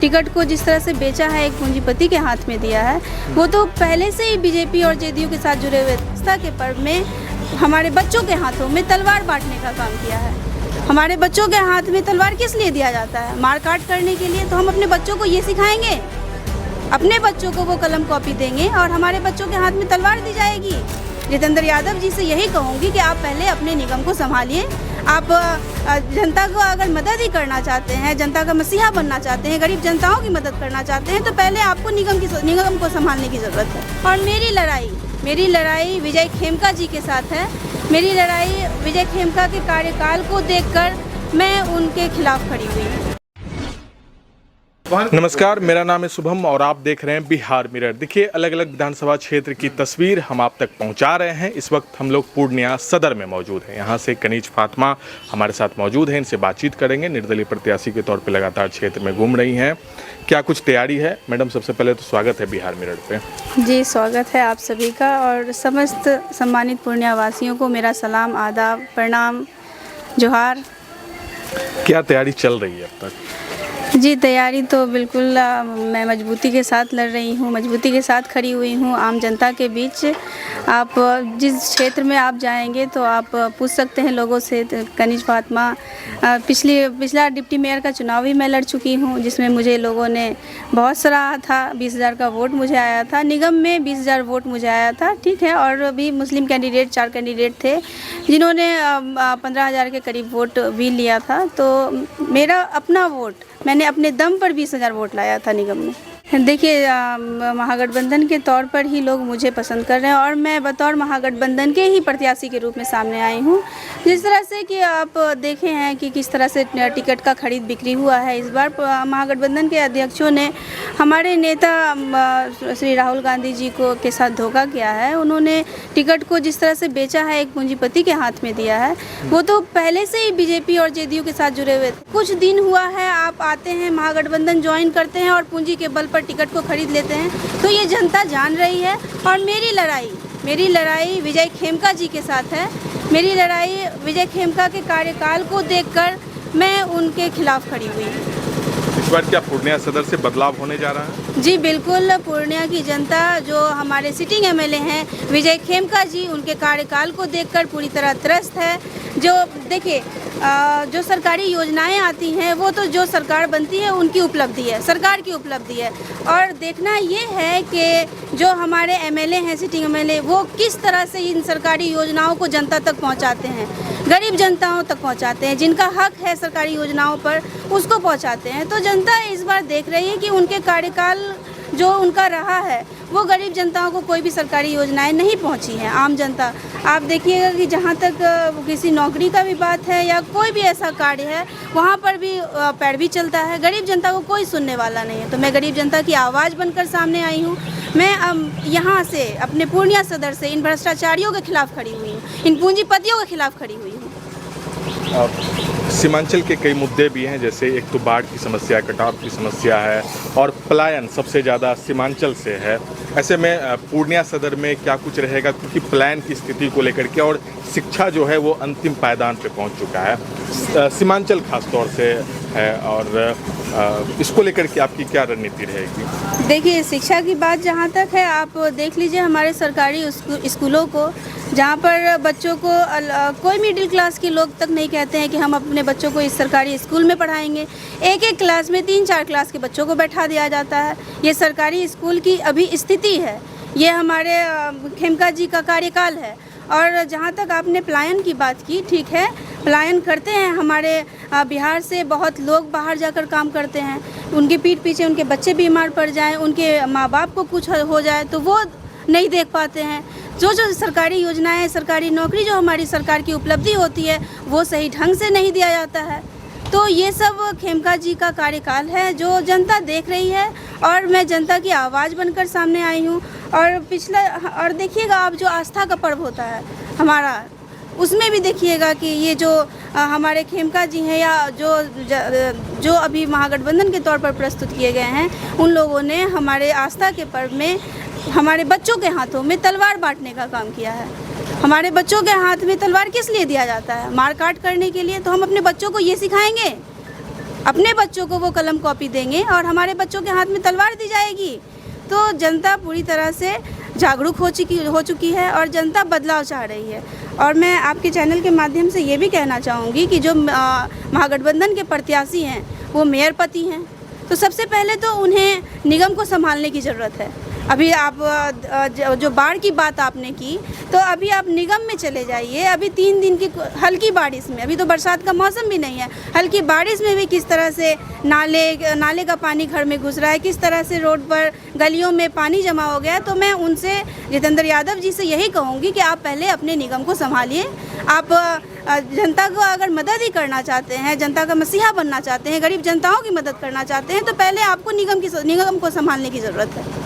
Ticket को जिस तरह से बेचा है, एक पूंजीपति के हाथ में दिया है, वो तो पहले से ही बीजेपी और जेडीयू के साथ जुड़े हुए स्वतंत्रता के पर्व में हमारे बच्चों के हाथों में तलवार बांटने का काम किया है। हमारे बच्चों के हाथ में तलवार किस लिए दिया जाता है? मारकाट करने के लिए। तो हम अपने बच्चों को ये सिखाएंगे, अपने बच्चों को वो कलम कॉपी देंगे और हमारे बच्चों के हाथ में तलवार दी जाएगी। जितेंद्र यादव जी से यही कहूँगी कि आप पहले अपने निगम को संभालिए। आप जनता को अगर मदद ही करना चाहते हैं, जनता का मसीहा बनना चाहते हैं, गरीब जनताओं की मदद करना चाहते हैं, तो पहले आपको निगम को संभालने की ज़रूरत है। और मेरी लड़ाई विजय खेमका जी के साथ है। मेरी लड़ाई विजय खेमका के कार्यकाल को देखकर मैं उनके खिलाफ खड़ी हुई हूँ। नमस्कार, मेरा नाम है शुभम और आप देख रहे हैं बिहार मिरर। देखिए, अलग अलग विधानसभा क्षेत्र की तस्वीर हम आप तक पहुंचा रहे हैं। इस वक्त हम लोग पूर्णिया सदर में मौजूद हैं। यहां से कनीज फातिमा हमारे साथ मौजूद हैं, इनसे बातचीत करेंगे। निर्दलीय प्रत्याशी के तौर पे लगातार क्षेत्र में घूम रही हैं, क्या कुछ तैयारी है? मैडम, सबसे पहले तो स्वागत है बिहार मिरर पे। जी, स्वागत है आप सभी का और समस्त सम्मानित पूर्णिया वासियों को मेरा सलाम, आदाब, प्रणाम, जोहार। क्या तैयारी चल रही है अब तक? जी, तैयारी तो बिल्कुल मैं मजबूती के साथ लड़ रही हूँ, मजबूती के साथ खड़ी हुई हूँ आम जनता के बीच। आप जिस क्षेत्र में आप जाएंगे तो आप पूछ सकते हैं लोगों से। कनीज फातिमा पिछला डिप्टी मेयर का चुनाव भी मैं लड़ चुकी हूँ, जिसमें मुझे लोगों ने बहुत सराहा था। 20,000 का वोट मुझे आया था, निगम में 20,000 वोट मुझे आया था, ठीक है। और भी मुस्लिम कैंडिडेट 4 कैंडिडेट थे जिन्होंने 15,000 के करीब वोट भी लिया था। तो मेरा अपना वोट, मैंने अपने दम पर 20,000 वोट लाया था निगम में। देखिए, महागठबंधन के तौर पर ही लोग मुझे पसंद कर रहे हैं और मैं बतौर महागठबंधन के ही प्रत्याशी के रूप में सामने आई हूँ। जिस तरह से कि आप देखे हैं कि किस तरह से टिकट का खरीद बिक्री हुआ है, इस बार महागठबंधन के अध्यक्षों ने हमारे नेता श्री राहुल गांधी जी को के साथ धोखा किया है। उन्होंने टिकट को जिस तरह से बेचा है, एक पूंजीपति के हाथ में दिया है, वो तो पहले से ही बीजेपी और जेडीयू के साथ जुड़े हुए थे। कुछ दिन हुआ है, आप आते हैं, महागठबंधन ज्वाइन करते हैं और पूंजी के बल पर टिकट को खरीद लेते हैं। तो ये जनता जान रही है। और मेरी लड़ाई विजय खेमका जी के साथ है। मेरी लड़ाई विजय खेमका के कार्यकाल को देखकर मैं उनके खिलाफ खड़ी हुई हूँ। इस बार क्या पूर्णिया सदर से बदलाव होने जा रहा है? जी बिल्कुल, पूर्णिया की जनता, जो हमारे सिटिंग एमएलए हैं विजय खेमका जी, उनके कार्यकाल को देखकर पूरी तरह त्रस्त है। जो देखिए, जो सरकारी योजनाएं आती हैं वो तो जो सरकार बनती है उनकी उपलब्धि है, सरकार की उपलब्धि है। और देखना ये है कि जो हमारे एमएलए हैं, सिटिंग एमएलए, वो किस तरह से इन सरकारी योजनाओं को जनता तक पहुंचाते हैं, गरीब जनताओं तक पहुंचाते हैं, जिनका हक है सरकारी योजनाओं पर उसको पहुंचाते हैं। तो जनता इस बार देख रही है कि उनके कार्यकाल जो उनका रहा है वो गरीब जनताओं को कोई भी सरकारी योजनाएं नहीं पहुंची हैं। आम जनता, आप देखिएगा कि जहां तक किसी नौकरी का भी बात है या कोई भी ऐसा कार्य है, वहां पर भी पैरवी चलता है। गरीब जनता को कोई सुनने वाला नहीं है। तो मैं गरीब जनता की आवाज़ बनकर सामने आई हूँ। मैं यहाँ से, अपने पूर्णिया सदर से, इन भ्रष्टाचारियों के खिलाफ खड़ी हुई हूँ, इन पूंजीपतियों के खिलाफ खड़ी हुई हूँ। सीमांचल के कई मुद्दे भी हैं, जैसे एक तो बाढ़ की समस्या, कटाव की समस्या है और पलायन सबसे ज़्यादा सीमांचल से है। ऐसे में पूर्णिया सदर में क्या कुछ रहेगा, क्योंकि पलायन की स्थिति को लेकर के और शिक्षा जो है वो अंतिम पायदान पे पहुंच चुका है, सीमांचल खासतौर से है, और इसको लेकर के आपकी क्या रणनीति रहेगी? देखिए, शिक्षा की बात जहाँ तक है, आप देख लीजिए हमारे सरकारी स्कूलों को, जहाँ पर बच्चों को कोई मिडिल क्लास के लोग तक नहीं कहते हैं कि हम अपने बच्चों को इस सरकारी स्कूल में पढ़ाएंगे। एक क्लास में 3-4 क्लास के बच्चों को बैठा दिया जाता है। ये सरकारी स्कूल की अभी स्थिति है, ये हमारे खेमका जी का कार्यकाल है। और जहाँ तक आपने पलायन की बात की, ठीक है, पलायन करते हैं हमारे बिहार से बहुत लोग, बाहर जाकर काम करते हैं। उनके पीठ पीछे उनके बच्चे बीमार पड़ जाएं, उनके माँ बाप को कुछ हो जाए तो वो नहीं देख पाते हैं। जो सरकारी योजनाएं, सरकारी नौकरी जो हमारी सरकार की उपलब्धि होती है, वो सही ढंग से नहीं दिया जाता है। तो ये सब खेमका जी का कार्यकाल है जो जनता देख रही है और मैं जनता की आवाज़ बनकर सामने आई हूँ। और देखिएगा आप, जो आस्था का पर्व होता है हमारा, उसमें भी देखिएगा कि ये जो हमारे खेमका जी हैं या जो अभी महागठबंधन के तौर पर प्रस्तुत किए गए हैं, उन लोगों ने हमारे आस्था के पर्व में हमारे बच्चों के हाथों में तलवार बांटने का काम किया है। हमारे बच्चों के हाथ में तलवार किस लिए दिया जाता है? मारकाट करने के लिए। तो हम अपने बच्चों को ये सिखाएंगे, अपने बच्चों को वो कलम कॉपी देंगे और हमारे बच्चों के हाथ में तलवार दी जाएगी। तो जनता पूरी तरह से जागरूक हो चुकी है और जनता बदलाव चाह रही है। और मैं आपके चैनल के माध्यम से ये भी कहना चाहूँगी कि जो महागठबंधन के प्रत्याशी हैं वो मेयरपति हैं, तो सबसे पहले तो उन्हें निगम को संभालने की ज़रूरत है। अभी आप जो बाढ़ की बात आपने की, तो अभी आप निगम में चले जाइए। अभी 3 दिन की हल्की बारिश में, अभी तो बरसात का मौसम भी नहीं है, हल्की बारिश में भी किस तरह से नाले का पानी घर में घुस रहा है, किस तरह से रोड पर गलियों में पानी जमा हो गया है। तो मैं उनसे, जितेंद्र यादव जी से यही कहूँगी कि आप पहले अपने निगम को संभालिए। आप जनता को अगर मदद ही करना चाहते हैं, जनता का मसीहा बनना चाहते हैं, गरीब जनताओं की मदद करना चाहते हैं, तो पहले आपको निगम को संभालने की ज़रूरत है।